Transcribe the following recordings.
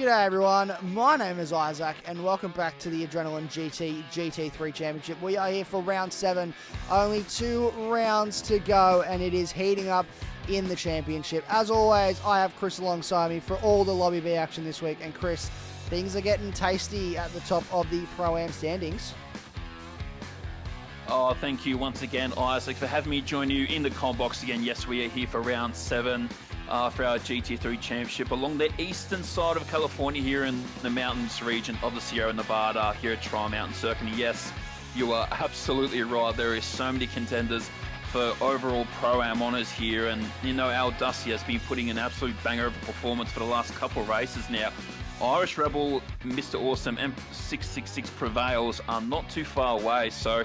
G'day everyone, my name is Isaac and welcome back to the Adrenaline GT GT3 Championship. We are here for round 7, only 2 rounds to go and it is heating up in the championship. As always, I have Chris alongside me for all the Lobby B action this week, and Chris, things are getting tasty at the top of the Pro-Am standings. Oh, thank you once again, Isaac, for having me join you in the comm box again. Yes, we are here for round 7 for our GT3 Championship along the eastern side of California here in the mountains region of the Sierra Nevada here at Tri Mountain Circuit. And yes, you are absolutely right. There is so many contenders for overall Pro-Am honours here. And, you know, our Dusty has been putting an absolute banger of a performance for the last couple of races now. Irish Rebel, Mr. Awesome, and 666 Prevails are not too far away. So,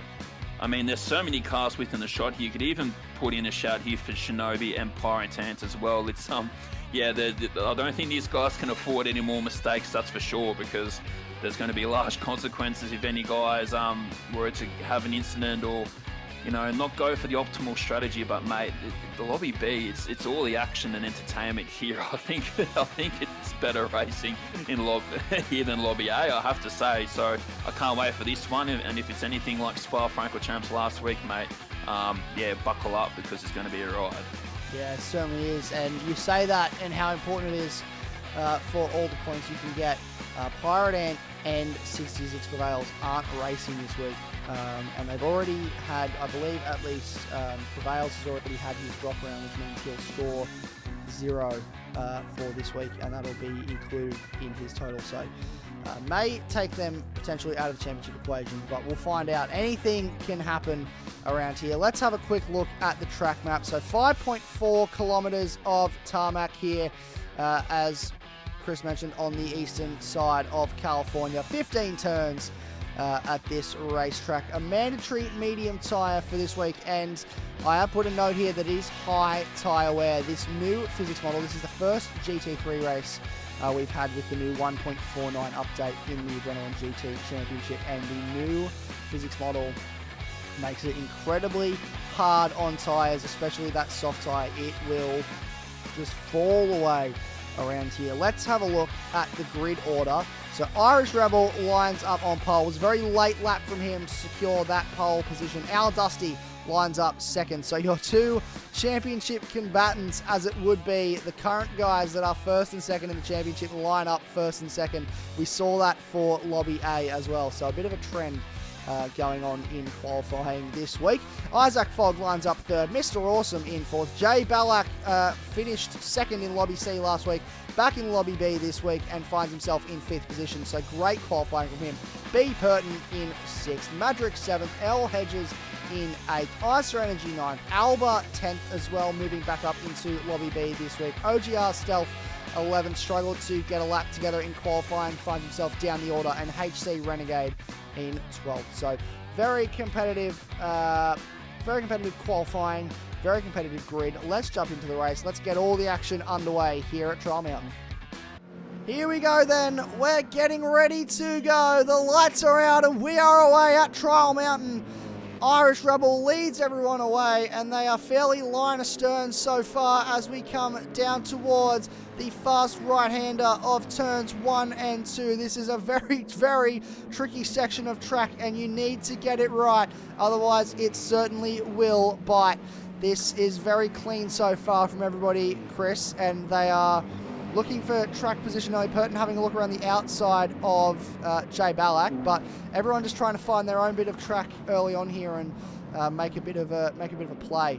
I mean, there's so many cars within the shot here. You could even put in a shout here for Shinobi and Pyrotant as well. It's yeah, I don't think these guys can afford any more mistakes, that's for sure, because there's going to be large consequences if any guys were to have an incident or, you know, not go for the optimal strategy. But mate, the Lobby B, it's all the action and entertainment here. I think it's better racing in here than Lobby A, I have to say. So I can't wait for this one. And if it's anything like Spa-Francorchamps last week, mate, yeah, buckle up because it's going to be a ride. Yeah, it certainly is. And you say that and how important it is for all the points you can get. Pyrotant and 66 Prevails aren't racing this week. And they've already had, I believe at least, Prevails has already had his drop round, which means he'll score 0 for this week, and that'll be included in his total. So may take them potentially out of the championship equation, but we'll find out. Anything can happen around here. Let's have a quick look at the track map. So 5.4 kilometers of tarmac here, as Chris mentioned, on the eastern side of California. 15 turns at this racetrack. A mandatory medium tyre for this week, and I have put a note here that it is high tyre wear. This new physics model, this is the first GT3 race we've had with the new 1.49 update in the Adrenaline GT Championship, and the new physics model makes it incredibly hard on tyres, especially that soft tyre. It will just fall away around here. Let's have a look at the grid order. So Irish Rebel lines up on pole. It was a very late lap from him to secure that pole position. Our Dusty lines up second. So your two championship combatants, as it would be, the current guys that are first and second in the championship, line up first and second. We saw that for Lobby A as well. So a bit of a trend going on in qualifying this week. Isaac Fogg lines up third. Mr. Awesome in fourth. Jay Ballack finished second in Lobby C last week, back in Lobby B this week, and finds himself in 5th position. So great qualifying from him. B. Purton in 6th. Madrick 7th. L. Hedges in 8th. Icer Energy 9th. Alba 10th as well, moving back up into Lobby B this week. OGR Stealth 11th, struggled to get a lap together in qualifying, finds himself down the order, and HC Renegade in 12th. So very competitive qualifying, very competitive grid. Let's jump into the race. Let's get all the action underway here at Trial Mountain. Here we go then. We're getting ready to go. The lights are out and we are away at Trial Mountain. Irish Rebel leads everyone away, and they are fairly line astern so far as we come down towards the fast right-hander of turns 1 and 2. This is a very, very tricky section of track, and you need to get it right. Otherwise, it certainly will bite. This is very clean so far from everybody, Chris, and they are looking for track position. Only Purton having a look around the outside of Jay Ballack, but everyone just trying to find their own bit of track early on here and make a bit of a play.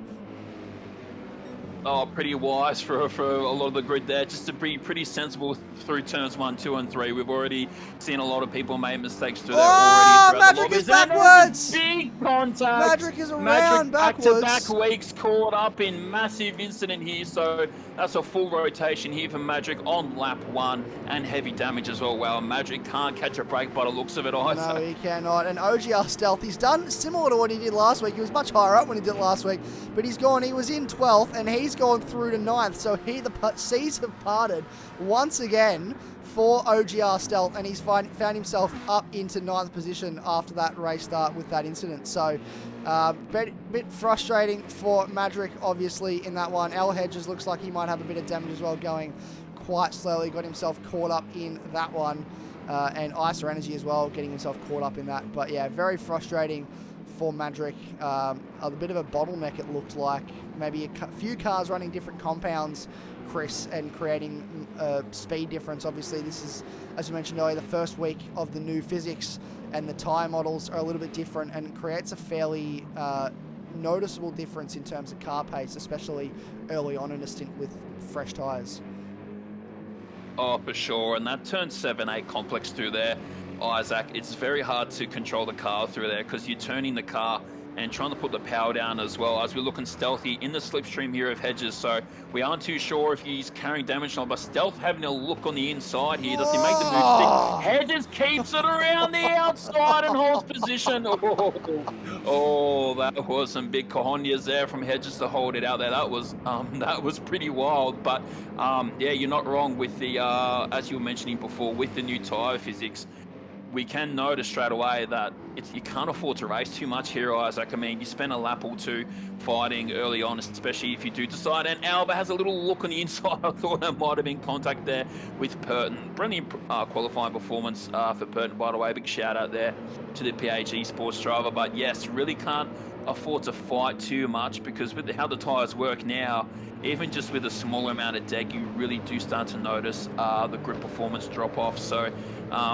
Oh, pretty wise for a lot of the grid there, just to be pretty sensible through turns 1, 2, and 3. We've already seen a lot of people make mistakes through there already. Madrick is backwards! Big contact! Madrick is around backwards! Back-to-back weeks caught up in massive incident here, so that's a full rotation here for Madrick on lap 1, and heavy damage as well. Wow, Madrick can't catch a break by the looks of it either. No, he cannot. And OGR Stealth, he's done similar to what he did last week. He was much higher up when he did it last week, but he was in 12th, and he's gone through to 9th, so the seas have parted once again for OGR Stealth, and he's found himself up into 9th position after that race start with that incident. So bit frustrating for Madrick, obviously, in that one. L. Hedges looks like he might have a bit of damage as well, going quite slowly, got himself caught up in that one. And Icer Energy as well, getting himself caught up in that. But yeah, very frustrating for Madrick. A bit of a bottleneck it looked like. Maybe a few cars running different compounds, Chris, and creating a speed difference. Obviously, this is, as you mentioned earlier, the first week of the new physics, and the tyre models are a little bit different, and it creates a fairly noticeable difference in terms of car pace, especially early on in a stint with fresh tyres. Oh, for sure. And that turn 7-8 complex through there, Isaac, it's very hard to control the car through there because you're turning the car and trying to put the power down as well as we're looking stealthy in the slipstream here of Hedges. So we aren't too sure if he's carrying damage or not, but Stealth having a look on the inside here. Does he make the move? Hedges keeps it around the outside and holds position. Oh, that was some big cojones there from Hedges to hold it out there. That was pretty wild. But yeah, you're not wrong with the, as you were mentioning before, with the new tyre physics. We can notice straight away that you can't afford to race too much here, Isaac. I mean, you spend a lap or two fighting early on, especially if you do decide. And Alba has a little look on the inside. I thought that might have been contact there with Purton. Brilliant qualifying performance for Purton, by the way. Big shout out there to the PAG Sports driver. But yes, really can't afford to fight too much because with how the tyres work now, even just with a smaller amount of deck, you really do start to notice the grip performance drop off. So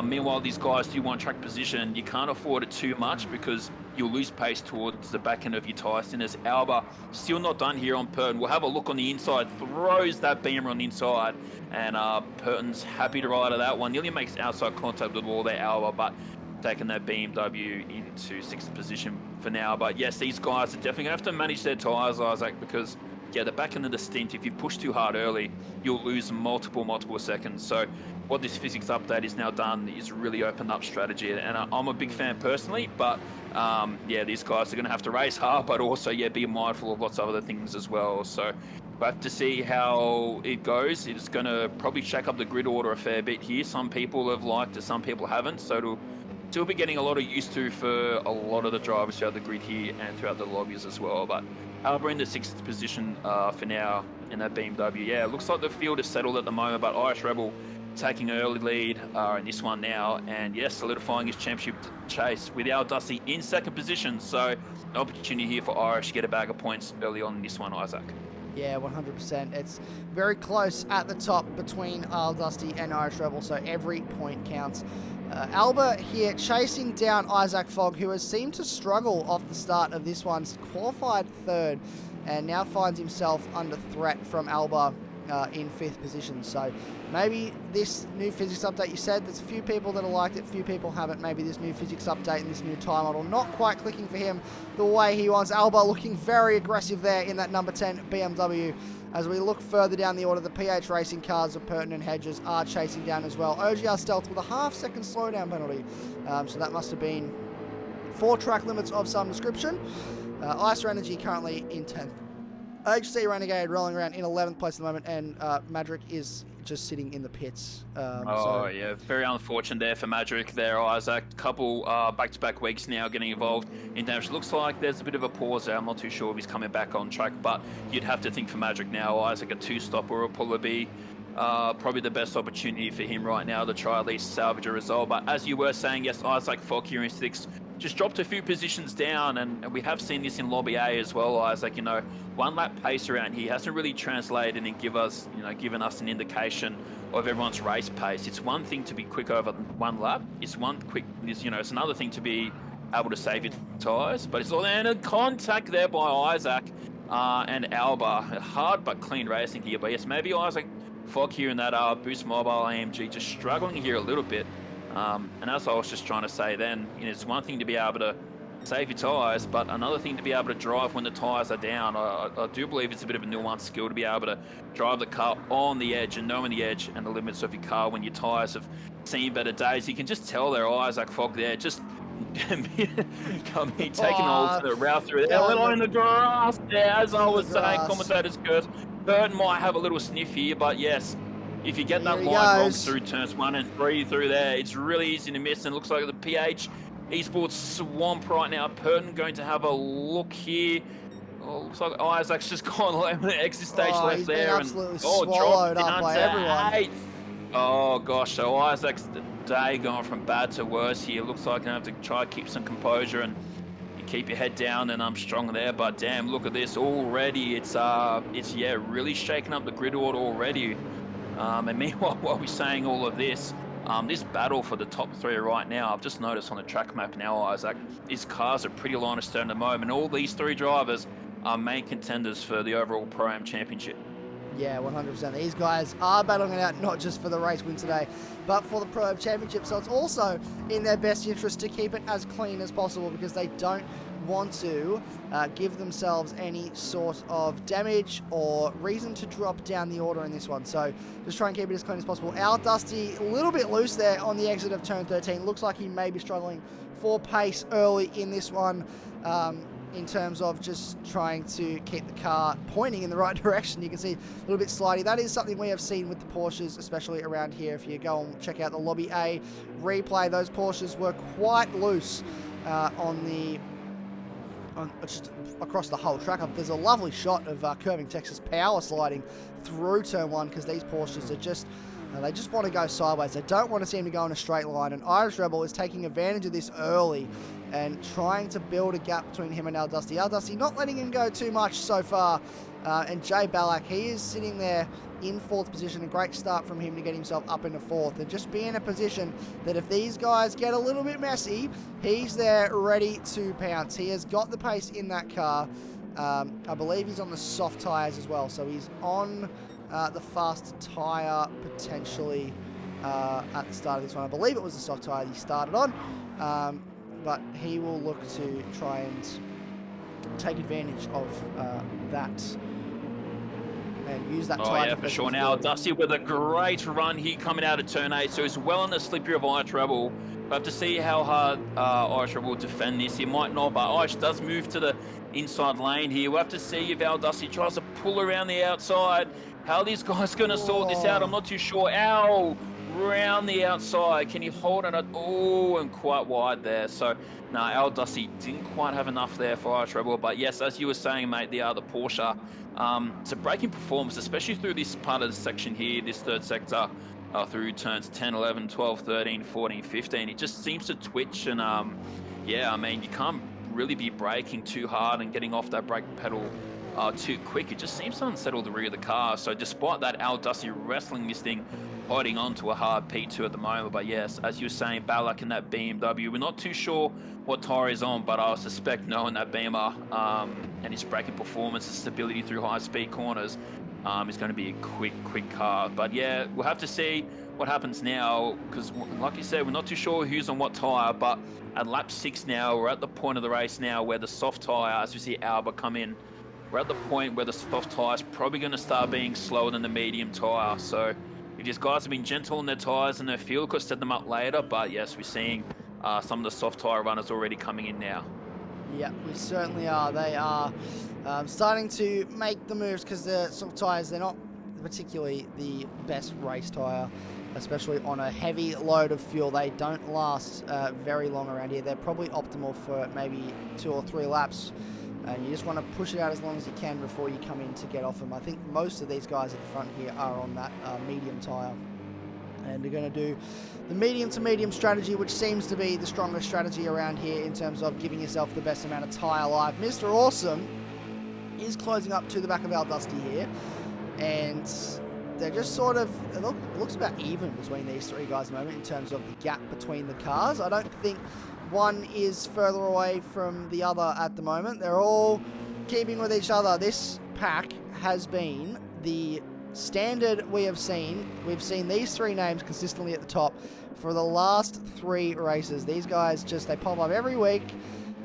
meanwhile, these guys do want track position. You can't afford it too much because you'll lose pace towards the back end of your tyre thinners. Alba still not done here on Purton. We'll have a look on the inside, throws that beamer on the inside, and Purton's happy to ride at that one. Nearly makes outside contact with the wall there, Alba, but taking that BMW into 6th position for now. But yes, these guys are definitely going to have to manage their tyres, Isaac, because yeah, the back end of the stint, if you push too hard early, you'll lose multiple seconds. So what this physics update is now done is really opened up strategy. And I'm a big fan personally, but yeah, these guys are going to have to race hard, but also, yeah, be mindful of lots of other things as well. So we'll have to see how it goes. It's going to probably shake up the grid order a fair bit here. Some people have liked it, some people haven't. So it'll still be getting a lot of used to for a lot of the drivers throughout the grid here and throughout the lobbies as well. But Alba in the 6th position for now in that BMW. Yeah, it looks like the field is settled at the moment, but Irish Rebel taking an early lead in this one now, and yes, solidifying his championship chase with Al Dusty in 2nd position. So an opportunity here for Irish to get a bag of points early on in this one, Isaac. Yeah, 100%. It's very close at the top between Al Dusty and Irish Rebel, so every point counts. Alba here chasing down Isaac Fogg, who has seemed to struggle off the start of this one, qualified 3rd, and now finds himself under threat from Alba in 5th position. So maybe this new physics update, you said there's a few people that have liked it, few people haven't. Maybe this new physics update and this new tyre model not quite clicking for him the way he wants. Alba looking very aggressive there in that number 10 BMW. As we look further down the order, the PH Racing cars of Purton and Hedges are chasing down as well. OGR Stealth with a half-second slowdown penalty. So that must have been 4 track limits of some description. Icer Energy currently in 10th. HC Renegade rolling around in 11th place at the moment, and Madrick is just sitting in the pits. Yeah, very unfortunate there for Madrick there, Isaac. Couple back-to-back weeks now getting involved in damage. Looks like there's a bit of a pause there. I'm not too sure if he's coming back on track, but you'd have to think for Madrick now, Isaac, a 2-stopper will probably be probably the best opportunity for him right now to try at least salvage a result. But as you were saying, yes, Isaac Fogg here in 6th. Just dropped a few positions down, and we have seen this in Lobby A as well, Isaac. You know, 1 lap pace around here hasn't really translated and given us an indication of everyone's race pace. It's one thing to be quick over 1 lap. It's another thing to be able to save your tyres. But it's all and a contact there by Isaac and Alba. Hard but clean racing here. But yes, maybe Isaac Fogg here in that Boost Mobile AMG just struggling here a little bit. And as I was just trying to say then, it's one thing to be able to save your tyres, but another thing to be able to drive when the tyres are down. I do believe it's a bit of a nuanced skill to be able to drive the car on the edge and knowing the edge and the limits of your car when your tyres have seen better days. You can just tell there, Isaac Fogg there, just taking an alternate route through there. A little in the grass there, as I was saying, commentator's curse. Burton might have a little sniff here, but yes, if you get that line wrong through turns 1 and 3 through there, it's really easy to miss. And it looks like the PH Esports swamp right now. Purton going to have a look here. Oh, looks like Isaac's just gone exit stage Oh, left he's been there. absolutely Dropped swallowed up down by to everyone. 8th. Oh, gosh. So Isaac's day going from bad to worse here. Looks like I have to try to keep some composure and keep your head down, and I'm strong there. But damn, look at this already. It's yeah, really shaking up the grid order already. And meanwhile, while we're saying all of this, this battle for the top 3 right now, I've just noticed on the track map now, Isaac, his cars are pretty line of stone at the moment. All these 3 drivers are main contenders for the overall Pro-Am Championship. Yeah, 100%. These guys are battling it out not just for the race win today, but for the Pro Championship. So it's also in their best interest to keep it as clean as possible because they don't want to give themselves any sort of damage or reason to drop down the order in this one. So just try and keep it as clean as possible. Our Dusty, a little bit loose there on the exit of turn 13. Looks like he may be struggling for pace early in this one. In terms of just trying to keep the car pointing in the right direction. You can see a little bit slidey. That is something we have seen with the Porsches, especially around here. If you go and check out the Lobby A replay, those Porsches were quite loose just across the whole track. There's a lovely shot of Curving Texas power sliding through turn 1 because these Porsches are just they just want to go sideways. They don't want to seem to go in a straight line, and Irish Rebel is taking advantage of this early and trying to build a gap between him and Al Dusty. Al Dusty not letting him go too much so far, and Jay Ballack, he is sitting there in 4th position. A great start from him to get himself up into 4th and just be in a position that if these guys get a little bit messy, he's there ready to pounce. He has got the pace in that car. I believe he's on the soft tyres as well, so he's on the fast tyre potentially at the start of this one. I believe it was the soft tyre he started on, but he will look to try and take advantage of that and use that tyre. Oh yeah, for sure. Now Dusty with a great run here coming out of turn 8, so he's well on the slippery of Irish Rebel. We'll have to see how hard Irish Rebel will defend this. He might not, but Irish does move to the inside lane here. We'll have to see if Al Dusty tries to pull around the outside. How are these guys going to sort this out? I'm not too sure. Al, round the outside. Can he hold it? Oh, and quite wide there. So, no, Al Dusty didn't quite have enough there for Irish Rebel. But yes, as you were saying, mate, the Porsche, it's a braking performance, especially through this part of the section here, this 3rd sector, through turns 10, 11, 12, 13, 14, 15. It just seems to twitch. And, yeah, I mean, you can't really be braking too hard and getting off that brake pedal too quick. It just seems to unsettle the rear of the car. So despite that, Al Dusty wrestling this thing, holding on to a hard P2 at the moment. But yes, as you were saying, Ballack in that BMW, we're not too sure what tyre is on, but I suspect knowing that Beamer and his braking performance and stability through high-speed corners is going to be a quick car. But yeah, we'll have to see what happens now, because like you said, we're not too sure who's on what tyre, but at lap 6 now, we're at the point of the race now where the soft tyre, as we see Alba come in, we're at the point where the soft tyre is probably going to start being slower than the medium tyre. So if these guys have been gentle on their tyres and their fuel, could set them up later. But yes, we're seeing some of the soft tyre runners already coming in now. Yeah, we certainly are. They are starting to make the moves because the soft tyres, they're not particularly the best race tyre, especially on a heavy load of fuel. They don't last very long around here. They're probably optimal for maybe 2 or 3 laps. And you just want to push it out as long as you can before you come in to get off them. I think most of these guys at the front here are on that medium tyre. And they're going to do the medium to medium strategy, which seems to be the strongest strategy around here in terms of giving yourself the best amount of tyre life. Mr. Awesome is closing up to the back of Al Dusty here. And they're just sort of, it looks about even between these 3 guys at the moment in terms of the gap between the cars. I don't think one is further away from the other at the moment. They're all keeping with each other. This pack has been the standard we have seen. We've seen these 3 names consistently at the top for the last 3 races. These guys they pop up every week.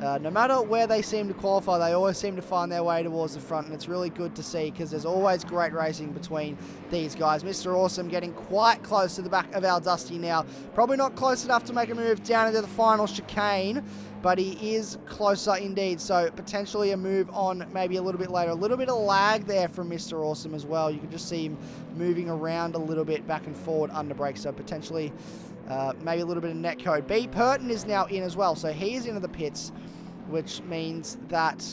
No matter where they seem to qualify, they always seem to find their way towards the front, and it's really good to see because there's always great racing between these guys. Mr. Awesome getting quite close to the back of Al Dusty now. Probably not close enough to make a move down into the final chicane, but he is closer indeed, so potentially a move on maybe a little bit later. A little bit of lag there from Mr. Awesome as well. You can just see him moving around a little bit back and forward under brake, so potentially maybe a little bit of net code. B. Purton is now in as well, so he is into the pits, which means that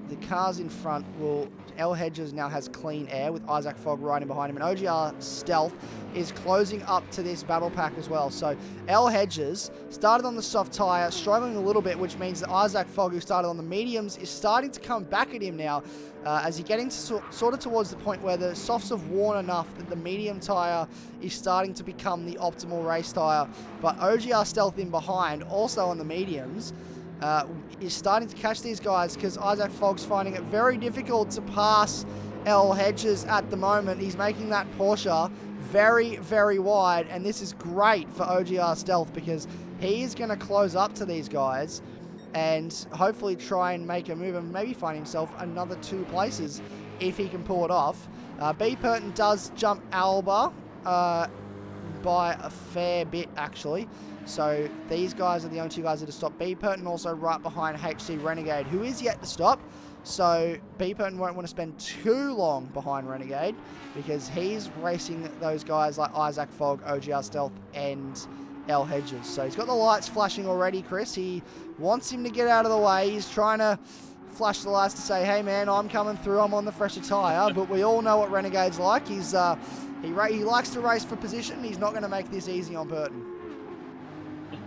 the cars in front will... L Hedges now has clean air with Isaac Fogg riding behind him, and OGR Stealth is closing up to this battle pack as well. So L Hedges started on the soft tyre, struggling a little bit, which means that Isaac Fogg, who started on the mediums, is starting to come back at him now as he's getting sort of towards the point where the softs have worn enough that the medium tyre is starting to become the optimal race tyre. But OGR Stealth in behind, also on the mediums, is starting to catch these guys because Isaac Fogg's finding it very difficult to pass L Hedges at the moment. He's making that Porsche very, very wide, and this is great for OGR Stealth because he is going to close up to these guys and hopefully try and make a move and maybe find himself another 2 places if he can pull it off. B. Purton does jump Alba by a fair bit, actually. So these guys are the only 2 guys that have stopped. B. Purton also right behind HC Renegade, who is yet to stop. So B. Purton won't want to spend too long behind Renegade because he's racing those guys like Isaac Fogg, OGR Stealth, and L Hedges. So he's got the lights flashing already, Chris. He wants him to get out of the way. He's trying to flash the lights to say, hey man, I'm coming through, I'm on the fresher tyre. But we all know what Renegade's like. He likes to race for position. He's not going to make this easy on Purton.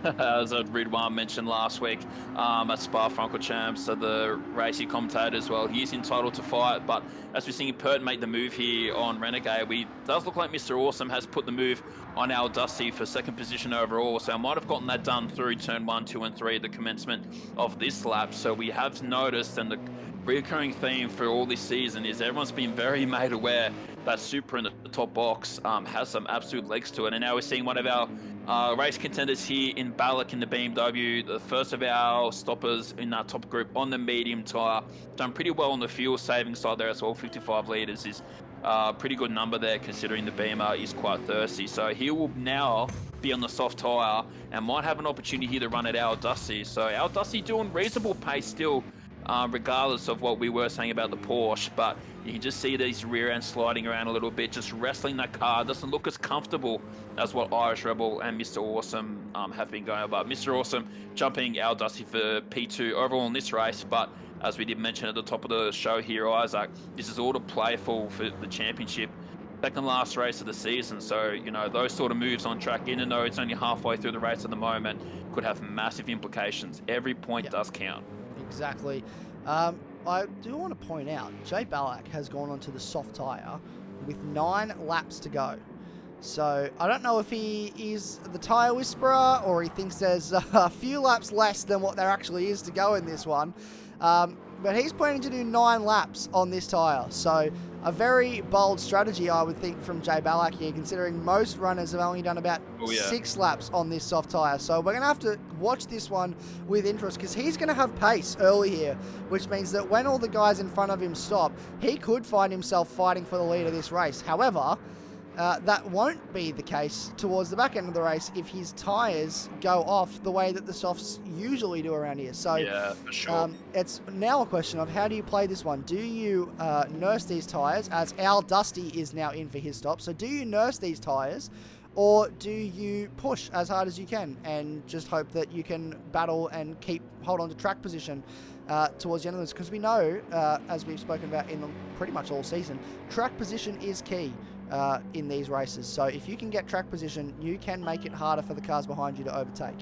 As Ridwan mentioned last week at Spa-Francorchamps, the racing commentator as well, he is entitled to fight, but as we're seeing Purton make the move here on Renegade, it does look like Mr. Awesome has put the move on Al Dusty for 2nd position overall, so I might have gotten that done through turn 1, 2 and 3 at the commencement of this lap. So we have noticed, and the recurring theme for all this season is everyone's been very made aware that Supra in the top box has some absolute legs to it, and now we're seeing one of our race contenders here in Ballack in the BMW, the first of our stoppers in that top group on the medium tyre. Done pretty well on the fuel saving side there as well. 55 litres is a pretty good number there considering the Beamer is quite thirsty. So he will now be on the soft tyre and might have an opportunity here to run at Al Dusty. So Al Dusty doing reasonable pace still, regardless of what we were saying about the Porsche, but you can just see these rear ends sliding around a little bit, just wrestling that car. Doesn't look as comfortable as what Irish Rebel and Mr. Awesome have been going about. Mr. Awesome jumping Al Dusty for P2 overall in this race, but as we did mention at the top of the show here, Isaac, this is all to play for the championship. Second last race of the season, so you know those sort of moves on track, even though it's only halfway through the race at the moment, could have massive implications. Every point does count. Exactly. I do want to point out, Jay Ballack has gone onto the soft tyre with 9 laps to go. So I don't know if he is the tyre whisperer or he thinks there's a few laps less than what there actually is to go in this one. But he's planning to do 9 laps on this tyre. So a very bold strategy, I would think, from Jay Ballack here, considering most runners have only done about 6 laps on this soft tyre. So we're going to have to watch this one with interest because he's going to have pace early here, which means that when all the guys in front of him stop, he could find himself fighting for the lead of this race. However, that won't be the case towards the back end of the race if his tyres go off the way that the softs usually do around here. So yeah, for sure. It's now a question of how do you play this one? Do you nurse these tyres, as Al Dusty is now in for his stop? So do you nurse these tyres, or do you push as hard as you can and just hope that you can battle and hold on to track position towards the end of this? Because we know, as we've spoken about in pretty much all season, track position is key in these races. So if you can get track position, you can make it harder for the cars behind you to overtake.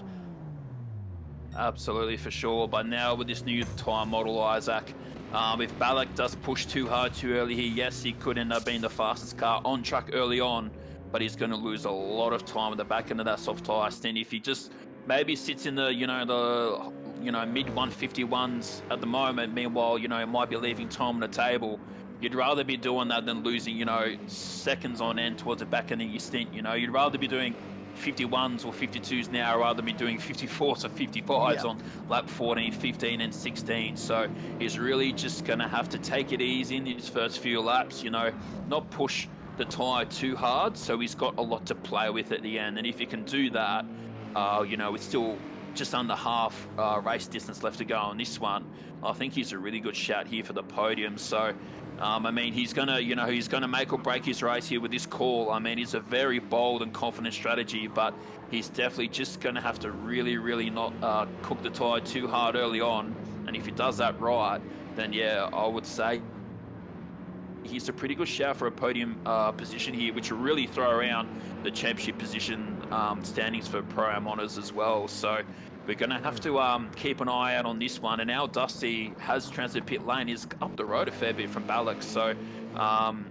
Absolutely, for sure. But now with this new tyre model, Isaac, if Ballack does push too hard too early here, yes, he could end up being the fastest car on track early on, but he's going to lose a lot of time at the back end of that soft tyre stand. If he just maybe sits in the mid 151s at the moment, meanwhile, it might be leaving time on the table. You'd rather be doing that than losing, seconds on end towards the back end of your stint. You'd rather be doing 51s or 52s now rather than be doing 54s or 55s on lap 14, 15 and 16. So he's really just going to have to take it easy in his first few laps, not push the tyre too hard. So he's got a lot to play with at the end. And if he can do that, it's still just under half race distance left to go on this one. I think he's a really good shout here for the podium. So he's gonna make or break his race here with this call. It's a very bold and confident strategy, but he's definitely just gonna have to really, really not cook the tyre too hard early on And if he does that right, then yeah, I would say he's a pretty good shout for a podium position here, which will really throw around the championship position standings for Pro-Am honours as well. So we're going to have to keep an eye out on this one. And now Dusty has transited pit lane, is up the road a fair bit from Balak. So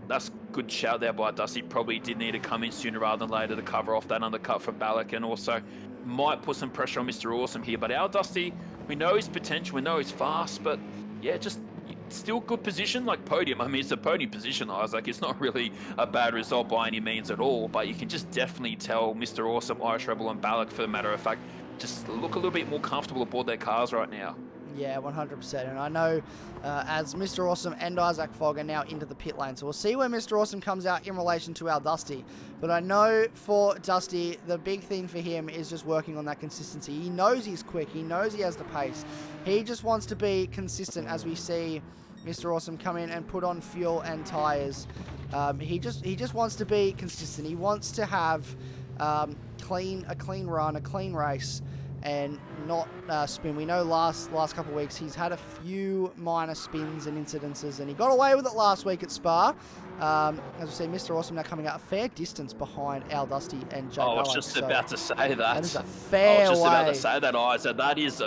that's a good shout there by Dusty. Probably did need to come in sooner rather than later to cover off that undercut from Balak, and also might put some pressure on Mr. Awesome here. But our Dusty, we know his potential, we know he's fast, but yeah, just still good position, like podium. I mean, it's a podium position, Isaac. It's not really a bad result by any means at all, but you can just definitely tell Mr. Awesome, Irish Rebel, and Balak, for the matter of fact, just look a little bit more comfortable aboard their cars right now. Yeah, 100%. And I know as Mr. Awesome and Isaac Fogg are now into the pit lane, so we'll see where Mr. Awesome comes out in relation to our Dusty. But I know for Dusty, the big thing for him is just working on that consistency. He knows he's quick. He knows he has the pace. He just wants to be consistent, as we see Mr. Awesome come in and put on fuel and tyres. He just wants to be consistent. He wants to have a clean run, a clean race, and not spin. We know last couple of weeks he's had a few minor spins and incidences, and he got away with it last week at Spa. As we see, Mr. Awesome now coming out a fair distance behind Al Dusty and Jay I was Bowen, just about to say that. That is a fair I was just way. about to say that, Isaac. That is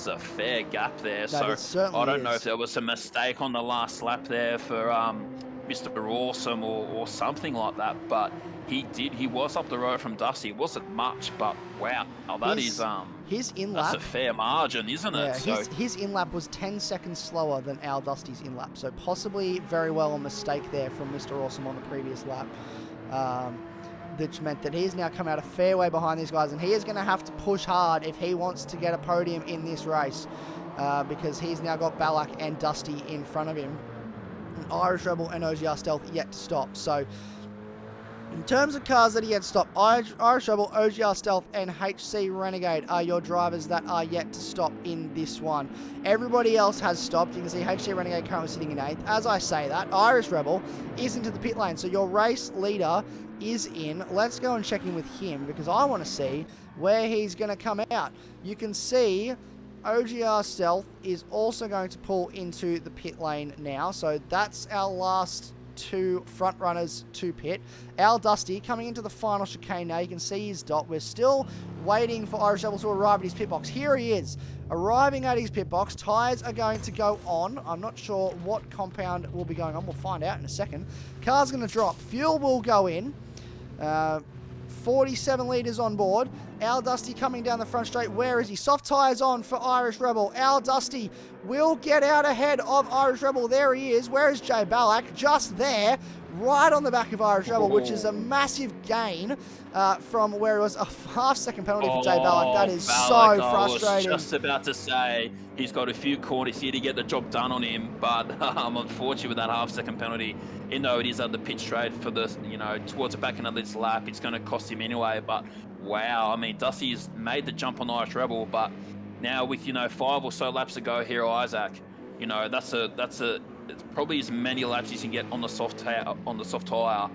a fair gap there. So I don't know if there was a mistake on the last lap there for Mr. Awesome or something like that, but he was up the road from Dusty. It wasn't much, but wow, his in-lap, that's a fair margin, isn't it? Yeah, his in-lap was 10 seconds slower than Al Dusty's in-lap, so possibly very well a mistake there from Mr. Awesome on the previous lap, which meant that he's now come out a fair way behind these guys, and he is going to have to push hard if he wants to get a podium in this race, because he's now got Balak and Dusty in front of him, and Irish Rebel and OGR Stealth yet to stop. So in terms of cars that he had stopped, Irish Rebel, OGR Stealth, and HC Renegade are your drivers that are yet to stop in this one. Everybody else has stopped. You can see HC Renegade currently sitting in 8th. As I say that, Irish Rebel is into the pit lane, so your race leader is in. Let's go and check in with him, because I want to see where he's going to come out. You can see OGR Stealth is also going to pull into the pit lane now, so that's our last two front runners to pit. Al Dusty coming into the final chicane now. You can see his dot. We're still waiting for Irish Rebel to arrive at his pit box. Here he is, arriving at his pit box. Tyres are going to go on. I'm not sure what compound will be going on. We'll find out in a second. Car's going to drop. Fuel will go in. 47 litres on board. Al Dusty coming down the front straight. Where is he? Soft tyres on for Irish Rebel. Al Dusty will get out ahead of Irish Rebel. There he is. Where is Jay Balak? Just there, right on the back of Irish Rebel, which is a massive gain from where it was a half-second penalty for Jay Balak. That is Balak, so frustrating. I was just about to say, he's got a few corners here to get the job done on him, but unfortunately with that half-second penalty, even though it is at the pit straight for the, towards the back end of this lap, it's going to cost him anyway. But wow, I mean, Dusty's made the jump on Irish Rebel, but now with 5 or so laps to go here, Isaac, it's probably as many laps as you can get on the soft tire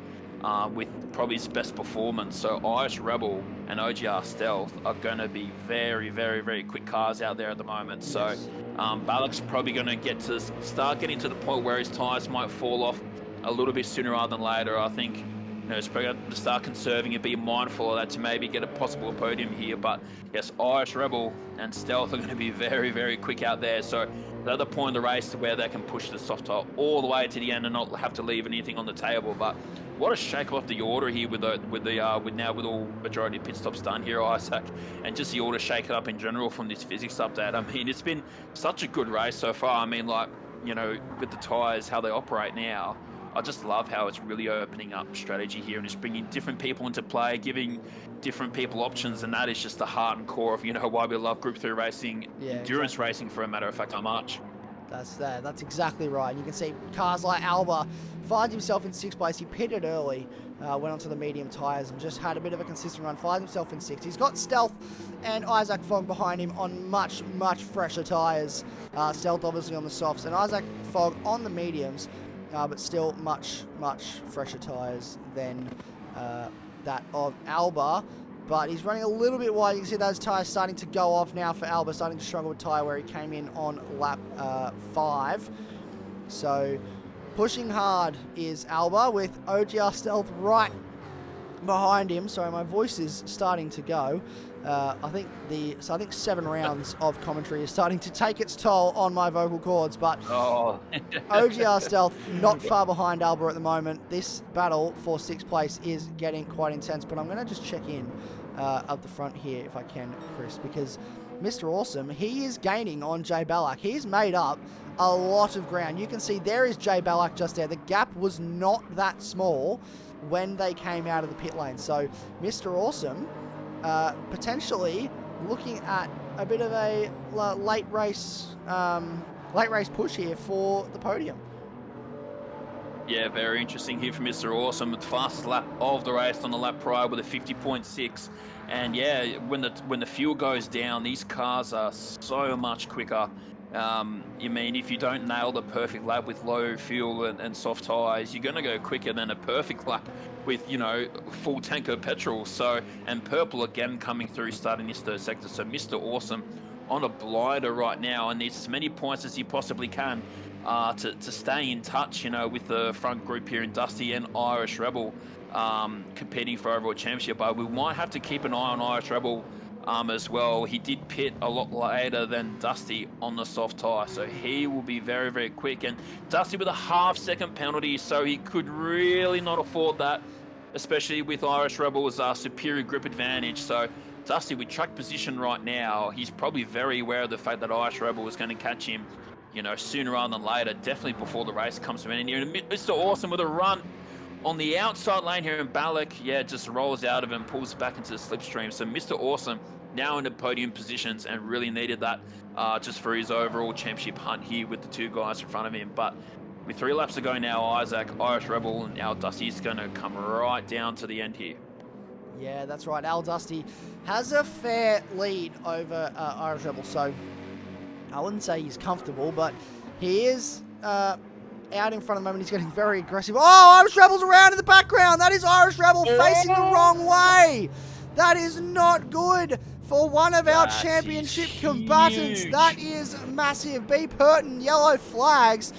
with probably his best performance. So Irish Rebel and OGR Stealth are going to be very, very, very quick cars out there at the moment. So Balak's probably going to start getting to the point where his tires might fall off a little bit sooner rather than later. I think he's probably going to start conserving and be mindful of that to maybe get a possible podium here. But yes, Irish Rebel and Stealth are going to be very, very quick out there. So they're at the point of the race where they can push the soft tire all the way to the end and not have to leave anything on the table. But what a shake off the order here with all majority of pit stops done here, Isaac, and just the order shake it up in general from this physics update. I mean, it's been such a good race so far. I mean, with the tires, how they operate now, I just love how it's really opening up strategy here and just bringing different people into play, giving different people options, and that is just the heart and core of why we love Group 3 racing, endurance racing for a matter of fact, so much. That's exactly right. And you can see cars like Alba finds himself in 6th place. He pitted early, went onto the medium tyres and just had a bit of a consistent run, finds himself in 6th. He's got Stealth and Isaac Fogg behind him on much, much fresher tyres. Stealth obviously on the softs and Isaac Fogg on the mediums. But still much, much fresher tyres than that of Alba. but he's running a little bit wide. You can see those tyres starting to go off now for Alba, starting to struggle with tyre where he came in on lap 5. So pushing hard is Alba with OGR Stealth right behind him. Sorry, my voice is starting to go. I think 7 rounds of commentary is starting to take its toll on my vocal cords, but OGR Stealth not far behind Alba at the moment. This battle for 6th place is getting quite intense, but I'm going to just check in up the front here if I can, Chris, because Mr. Awesome, he is gaining on Jay Ballack. He's made up a lot of ground. You can see there is Jay Ballack just there. The gap was not that small when they came out of the pit lane. So Mr. Awesome potentially looking at a bit of a late race push here for the podium. Yeah, very interesting here for Mr. Awesome. The fastest lap of the race on the lap prior with a 50.6. And yeah, when the fuel goes down, these cars are so much quicker. You mean, if you don't nail the perfect lap with low fuel and soft tyres, you're going to go quicker than a perfect lap with, you know, full tank of petrol. So, and Purple again coming through, starting this 3rd sector. So Mr. Awesome on a blinder right now and needs as many points as he possibly can to stay in touch, you know, with the front group here in Dusty and Irish Rebel competing for overall championship. But we might have to keep an eye on Irish Rebel as well. He did pit a lot later than Dusty on the soft tyre, so he will be very, very quick. And Dusty with a half-second penalty, so he could really not afford that, especially with Irish Rebel's superior grip advantage. So Dusty with track position right now, he's probably very aware of the fact that Irish Rebel is going to catch him, you know, sooner rather than later, definitely before the race comes to an end here. And Mr. Awesome with a run on the outside lane here, and Ballack, yeah, just rolls out of him, pulls back into the slipstream. So Mr. Awesome now in the podium positions and really needed that just for his overall championship hunt here with the 2 guys in front of him. But with 3 laps to go now, Isaac, Irish Rebel, and Al Dusty's going to come right down to the end here. Yeah, that's right. Al Dusty has a fair lead over Irish Rebel, so I wouldn't say he's comfortable, but he is out in front of the moment. He's getting very aggressive. Oh, Irish Rebel's around in the background. That is Irish Rebel facing the wrong way. That is not good for one of our championship combatants. That is massive. B. Purton, yellow flags.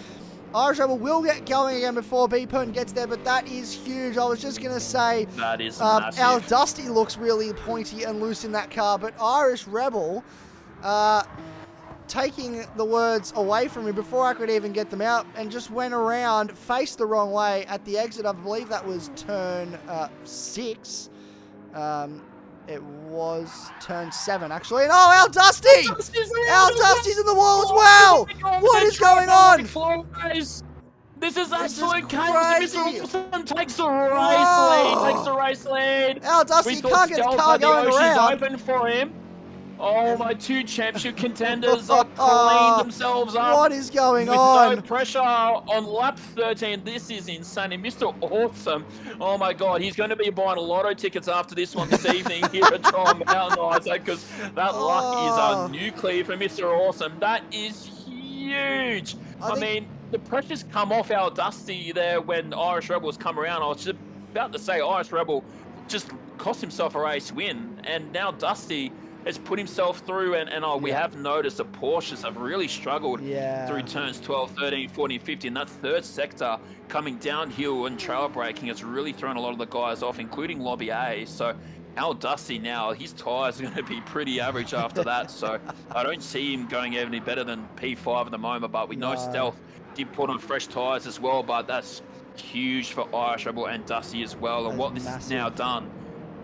Irish Rebel will get going again before B. Purton gets there, but that is huge. I was just going to say that is massive. Our Dusty looks really pointy and loose in that car, but Irish Rebel taking the words away from me before I could even get them out and just went around, faced the wrong way at the exit. I believe that was turn 6. It was turn 7, actually. And oh, Al Dusty! Al Dusty's in the wall as well! What is going on? This is absolute chaos. Mr. Wilson takes the race lead. Al Dusty can't get the car going around. Open for him. Oh, my 2 championship contenders are cleaning themselves up. What is going on? With no pressure on lap 13. This is insane. And Mr. Awesome, oh my God, he's going to be buying a lotto tickets after this one this evening here at John Mountain, Isaac, because that luck is nuclear for Mr. Awesome. That is huge. I mean, the pressure's come off our Dusty there when Irish Rebels come around. I was just about to say Irish Rebel just cost himself a race win, and now Dusty has put himself through, and we have noticed that Porsches have really struggled through turns 12, 13, 14, 15. That 3rd sector coming downhill and trailer braking has really thrown a lot of the guys off, including Lobby A. So Al Dusty now, his tyres are going to be pretty average after that. So I don't see him going any better than P5 at the moment, but we know Stealth did put on fresh tyres as well, but that's huge for Irish Rebel and Dusty as well. And what this has now done,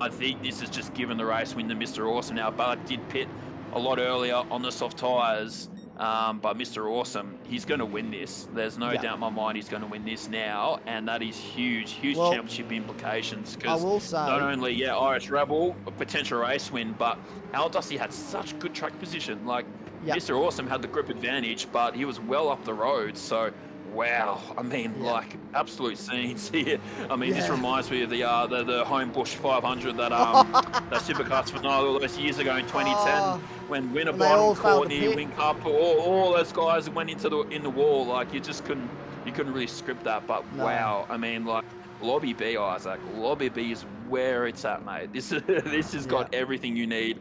I think this has just given the race win to Mr. Awesome. Now, Ballack did pit a lot earlier on the soft tyres, but Mr. Awesome, he's going to win this. There's no doubt in my mind he's going to win this now, and that is huge championship implications. Because not only, Irish Rebel, a potential race win, but Al Dusty had such good track position. Like, Mr. Awesome had the grip advantage, but he was well up the road, so wow, I mean, like, absolute scenes here. I mean, this reminds me of the Homebush 500 that Supercars phenomenal all those years ago in 2010 when Winterbottom, Courtney, Wincup, all those guys went into the wall. Like, you couldn't really script that. But wow, I mean, like, Lobby B, Isaac, Lobby B is where it's at, mate. This has got everything you need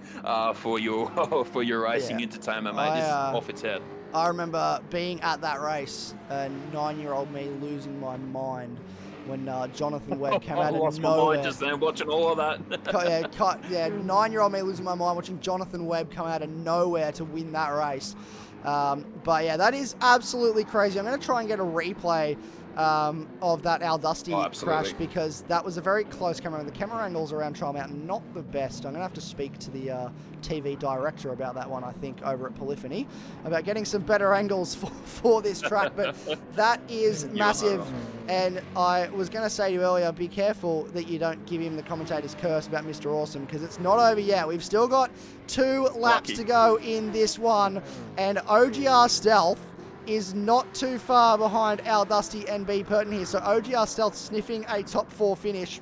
for your racing entertainment, mate. This is off its head. I remember being at that race and 9-year-old me losing my mind when Jonathan Webb came out of nowhere. I lost my mind just then watching all of that. 9-year-old me losing my mind watching Jonathan Webb come out of nowhere to win that race. But yeah, that is absolutely crazy. I'm going to try and get a replay of that Al Dusty crash, because that was a very close camera. The camera angles around Trial Mountain, not the best. I'm going to have to speak to the TV director about that one, I think, over at Polyphony, about getting some better angles for this track. But that is massive. And I was going to say to you earlier, be careful that you don't give him the commentator's curse about Mr. Awesome, because it's not over yet. We've still got 2 laps to go in this one, and OGR Stealth is not too far behind Al Dusty and B. Purton here. So OGR Stealth sniffing a top 4 finish.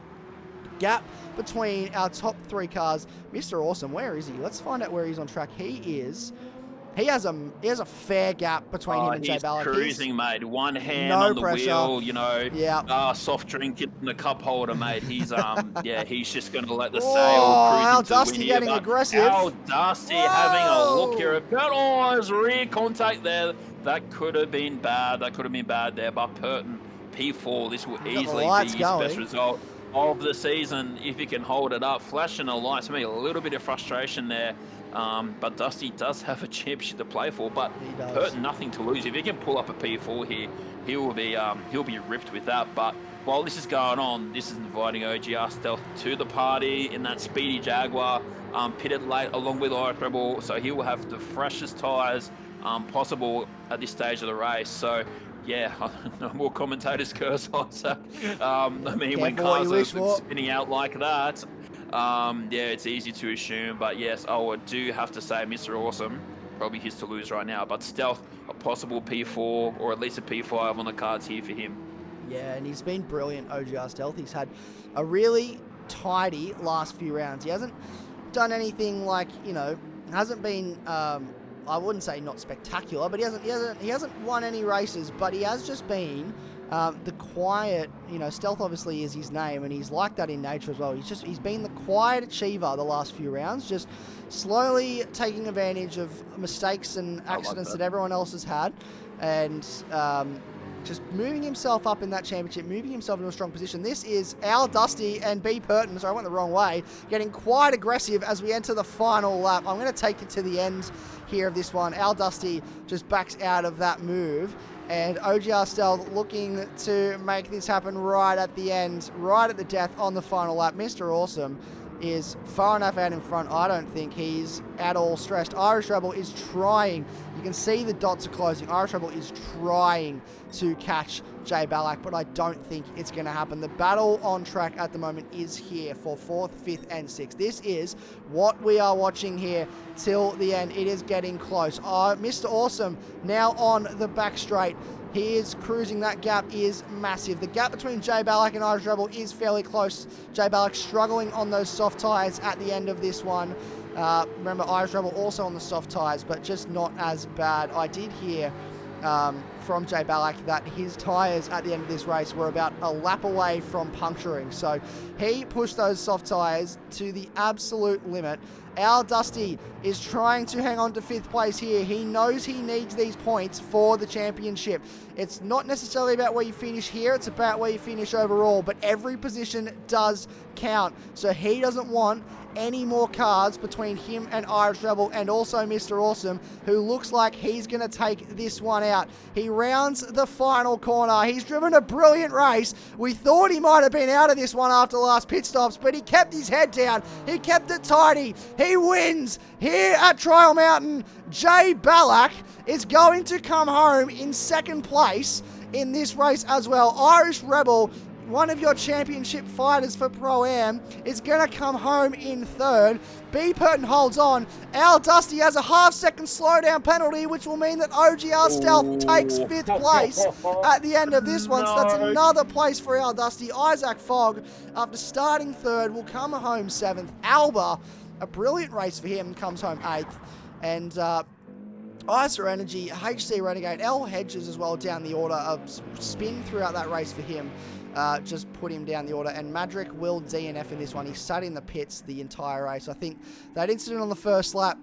Gap between our top 3 cars. Mr. Awesome, where is he? Let's find out where he's on track. He has a fair gap between him and Jay Ballack. He's cruising, mate. One hand on the wheel, soft drink in the cup holder, mate. He's he's just going to let the sail cruise Al into Dusty the getting aggressive. Al Dusty having a look here. His rear contact there. That could have been bad. There. But Purton, P4, this will easily be his best result of the season if he can hold it up. Flashing a light to me, a little bit of frustration there. But Dusty does have a championship to play for, but Purton nothing to lose. If he can pull up a P4 here, he'll be ripped with that. But while this is going on, this is inviting OGR Stealth to the party in that speedy Jaguar, pitted late along with Irish Rebel, so he will have the freshest tyres possible at this stage of the race. So yeah, no more commentators curse on. So when cars are spinning out like that, it's easy to assume. But yes, I do have to say Mr. Awesome, probably his to lose right now. But Stealth, a possible P4 or at least a P5 on the cards here for him. Yeah, and he's been brilliant, OGR Stealth. He's had a really tidy last few rounds. He hasn't done anything like, hasn't been, I wouldn't say not spectacular, but he hasn't won any races, but he has just been the quiet, Stealth obviously is his name, and he's like that in nature as well. He's been the quiet achiever the last few rounds, just slowly taking advantage of mistakes and accidents that everyone else has had, and just moving himself up in that championship, moving himself into a strong position. This is Al Dusty and B. Purton, sorry, I went the wrong way, getting quite aggressive as we enter the final lap. I'm going to take it to the end here of this one. Al Dusty just backs out of that move, and OGR Stealth looking to make this happen right at the end, right at the death on the final lap. Mr. Awesome is far enough out in front. I don't think he's at all stressed. Irish Rebel is trying. You can see the dots are closing. Irish Rebel is trying to catch Jay Ballack, but I don't think it's going to happen. The battle on track at the moment is here for 4th, 5th, and 6th. This is what we are watching here till the end. It is getting close. Mr. Awesome now on the back straight. He is cruising. That gap is massive. The gap between Jay Ballack and Irish Rebel is fairly close. Jay Ballack struggling on those soft tyres at the end of this one. Remember, Irish Rebel also on the soft tyres, but just not as bad. I did hear from Jay Ballack that his tyres at the end of this race were about a lap away from puncturing. So he pushed those soft tyres to the absolute limit. Al Dusty is trying to hang on to 5th place here. He knows he needs these points for the championship. It's not necessarily about where you finish here, it's about where you finish overall, but every position does count. So he doesn't want any more cars between him and Irish Rebel, and also Mr. Awesome, who looks like he's going to take this one out. He rounds the final corner. He's driven a brilliant race. We thought he might have been out of this one after the last pit stops, but he kept his head down. He kept it tidy. He wins here at Trial Mountain. Jay Ballack is going to come home in 2nd place in this race as well. Irish Rebel, one of your championship fighters for Pro-Am, is going to come home in 3rd. B. Purton holds on. Al Dusty has a half-second slowdown penalty, which will mean that OGR Stealth takes 5th place at the end of this one. So that's another place for Al Dusty. Isaac Fogg, after starting 3rd, will come home 7th. Alba, a brilliant race for him, comes home 8th. And ISO Energy, HC Renegade, L Hedges as well down the order. A spin throughout that race for him. Just put him down the order. And Madrick will DNF in this one. He sat in the pits the entire race. I think that incident on the first lap,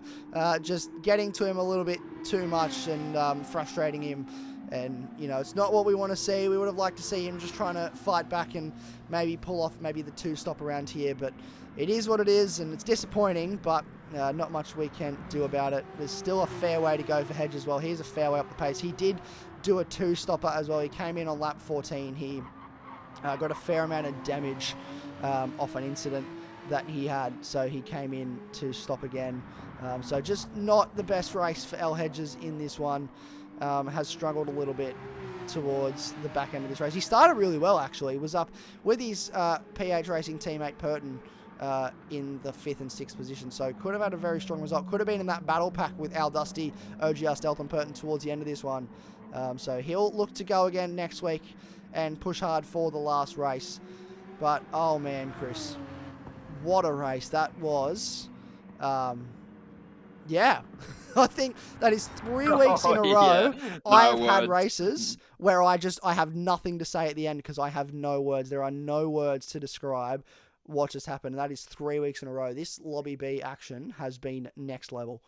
just getting to him a little bit too much and frustrating him. And, you know, it's not what we want to see. We would have liked to see him just trying to fight back and maybe pull off maybe the 2-stop around here. But it is what it is, and it's disappointing, but not much we can do about it. There's still a fair way to go for Hedge as well. Here's a fair way up the pace. He did do a 2-stopper as well. He came in on lap 14. He got a fair amount of damage off an incident that he had, so he came in to stop again. So just not the best race for L Hedges in this one. Has struggled a little bit towards the back end of this race. He started really well, actually. He was up with his PH Racing teammate Purton in the 5th and 6th position, so could have had a very strong result. Could have been in that battle pack with Al Dusty, OGR Stealth and Purton towards the end of this one. So he'll look to go again next week and push hard for the last race. But, oh man, Chris, what a race that was. Yeah, I think that is 3 weeks in a row. Yeah. I've had races where I have nothing to say at the end because I have no words. There are no words to describe what just happened. And that is 3 weeks in a row. This Lobby B action has been next level.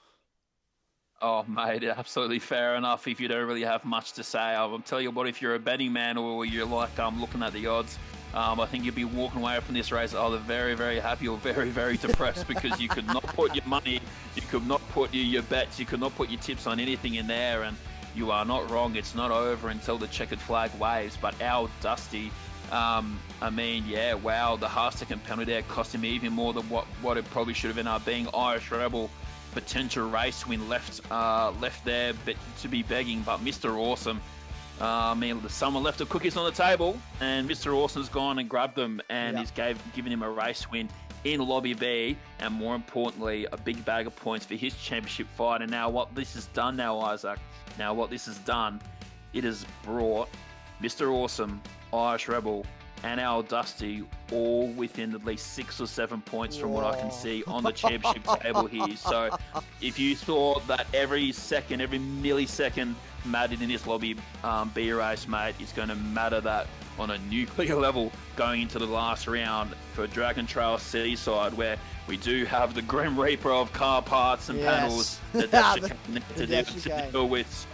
Oh, mate, absolutely fair enough. If you don't really have much to say, I'll tell you what, if you're a betting man or you're like looking at the odds, I think you'd be walking away from this race either very, very happy or very, very depressed because you could not put your money, you could not put your bets, you could not put your tips on anything in there, and you are not wrong. It's not over until the checkered flag waves. But our Dusty, I mean, yeah, wow, the half-second penalty there cost him even more than what it probably should have ended up being. Irish Rebel, potential race win left there to be begging, but Mr. Awesome, I mean, someone left the cookies on the table, and Mr. Awesome's gone and grabbed them, and he's given him a race win in Lobby B, and more importantly, a big bag of points for his championship fight. And now what this has done now, Isaac, it has brought Mr. Awesome, Irish Rebel, and our Dusty all within at least 6 or 7 points from what I can see on the championship table here. So if you thought that every millisecond mattered in this Lobby B race, mate, it's going to matter that on a nuclear level going into the last round for Dragon Trail Seaside, where we do have the Grim Reaper of car parts and panels that to deal with.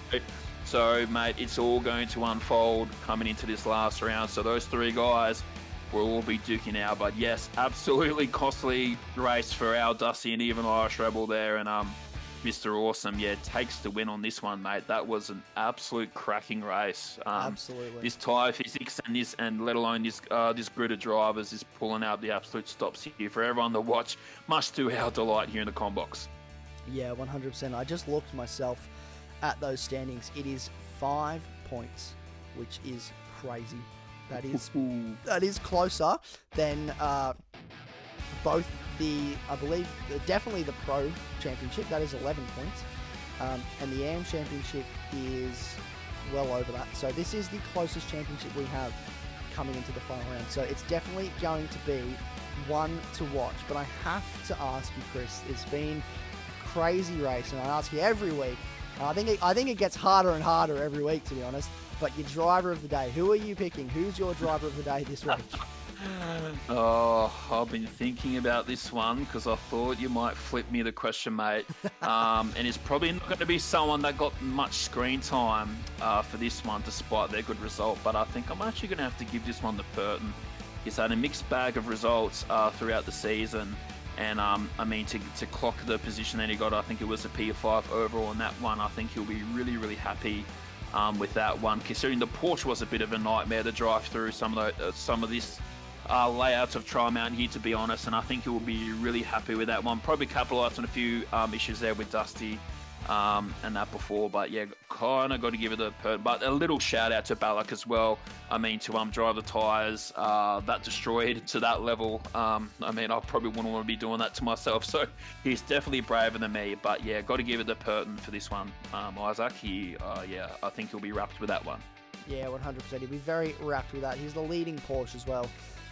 So, mate, it's all going to unfold coming into this last round. So those 3 guys will all be duking out. But yes, absolutely costly race for our Dusty and even Irish Rebel there. And Mr. Awesome, takes the win on this one, mate. That was an absolute cracking race. Absolutely. This tyre physics and let alone this grid of drivers is pulling out the absolute stops here for everyone to watch. Much to our delight here in the combox. Yeah, 100%. I just looked myself at those standings. It is 5 points, which is crazy. That is closer than both definitely the Pro Championship. That is 11 points, and the AM Championship is well over that. So this is the closest championship we have coming into the final round. So it's definitely going to be one to watch. But I have to ask you, Chris, it's been a crazy race, and I ask you every week. I think it gets harder and harder every week, to be honest. But your driver of the day, who are you picking? Who's your driver of the day this week? Oh, I've been thinking about this one because I thought you might flip me the question, mate. And it's probably not going to be someone that got much screen time for this one, despite their good result. But I think I'm actually going to have to give this one to Purton. He's had a mixed bag of results throughout the season. And, I mean, to clock the position that he got, I think it was a P5 overall in that one. I think he'll be really, really happy with that one, considering the Porsche was a bit of a nightmare to drive through some of this layouts of Trial Mountain here, to be honest. And I think he will be really happy with that one. Probably capitalised on a few issues there with Dusty and that before. But, yeah, kind of got to give it a Purton. But a little shout-out to Ballack as well. I mean, to drive the tyres that destroyed to that level. I mean, I probably wouldn't want to be doing that to myself. So he's definitely braver than me. But, yeah, got to give it to Purton for this one. Isaac, I think he'll be wrapped with that one. Yeah, 100%. He'll be very wrapped with that. He's the leading Porsche as well.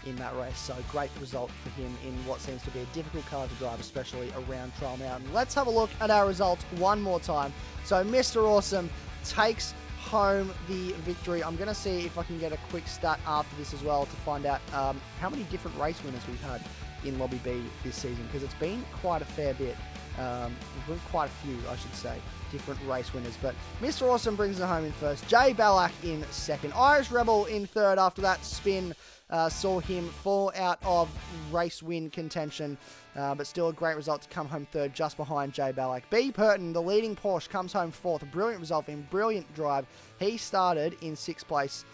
in that race. So great result for him in what seems to be a difficult car to drive, especially around Trial Mountain. Let's have a look at our results one more time. So Mr. Awesome takes home the victory. I'm going to see if I can get a quick stat after this as well to find out how many different race winners we've had in Lobby B this season, because it's been quite a fair bit. We've won quite a few, I should say, different race winners. But Mr. Awesome brings it home in first. Jay Ballack in second. Irish Rebel in third after that spin. Saw him fall out of race win contention, but still a great result to come home third just behind Jay Ballack. B. Purton, the leading Porsche, comes home fourth. A brilliant result in brilliant drive. He started in sixth place,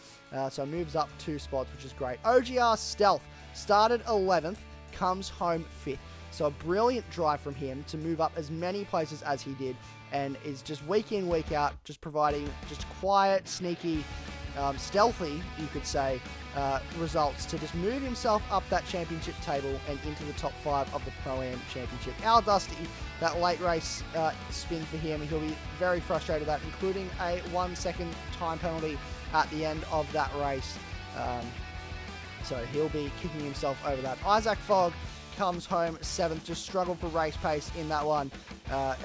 so moves up 2 spots, which is great. OGR Stealth started 11th, comes home 5th. So a brilliant drive from him to move up as many places as he did, and is just week in, week out, just providing just quiet, sneaky, stealthy, you could say, results to just move himself up that championship table and into the top 5 of the Pro-Am Championship. Al Dusty, that late race spin for him, he'll be very frustrated with that, including a 1 second time penalty at the end of that race. So he'll be kicking himself over that. Isaac Fogg comes home 7th, just struggled for race pace in that one.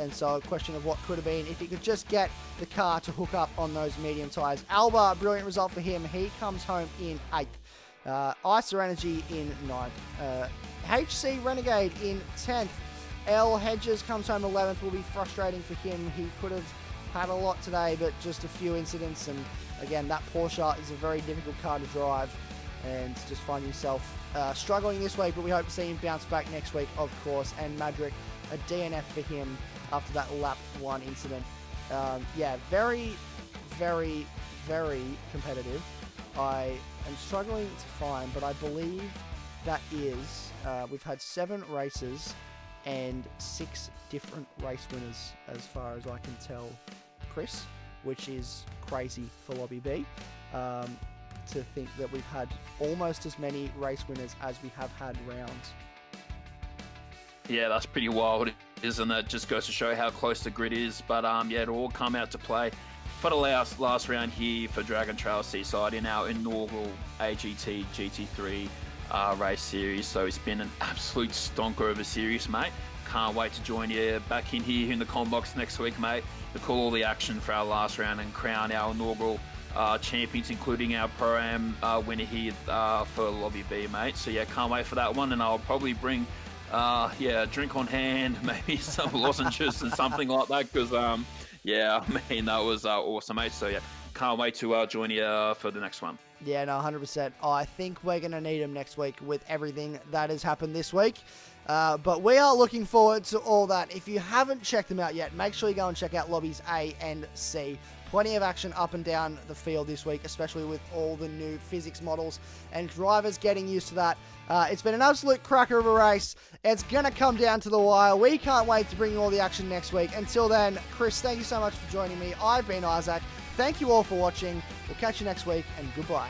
And so a question of what could have been if he could just get the car to hook up on those medium tyres. Alba, brilliant result for him. He comes home in 8th. Icer Energy in 9th. HC Renegade in 10th. L Hedges comes home 11th. Will be frustrating for him. He could have had a lot today, but just a few incidents. And again, that Porsche is a very difficult car to drive, and just find himself struggling this week, but we hope to see him bounce back next week, of course. And Madrick, a DNF for him after that lap 1 incident. Yeah, very, very, very competitive. I am struggling to find, but I believe that is, we've had 7 races and 6 different race winners as far as I can tell, Chris, which is crazy for Lobby B. To think that we've had almost as many race winners as we have had rounds. Yeah, that's pretty wild, isn't it? Just goes to show how close the grid is. But yeah, it'll all come out to play for the last round here for Dragon Trail Seaside in our inaugural AGT GT3 race series. So it's been an absolute stonker of a series, mate. Can't wait to join you back in here in the com box next week, mate, to call all the action for our last round and crown our inaugural champions, including our Pro-Am winner here for Lobby B, mate. So yeah, can't wait for that one, and I'll probably bring yeah, a drink on hand, maybe some lozenges and something like that, because yeah, I mean, that was awesome, mate. So yeah, can't wait to join you for the next one. Yeah, no, 100%. I think we're going to need him next week with everything that has happened this week. But we are looking forward to all that. If you haven't checked them out yet, make sure you go and check out Lobbies A and C. Plenty of action up and down the field this week, especially with all the new physics models and drivers getting used to that. It's been an absolute cracker of a race. It's going to come down to the wire. We can't wait to bring you all the action next week. Until then, Chris, thank you so much for joining me. I've been Isaac. Thank you all for watching. We'll catch you next week, and goodbye.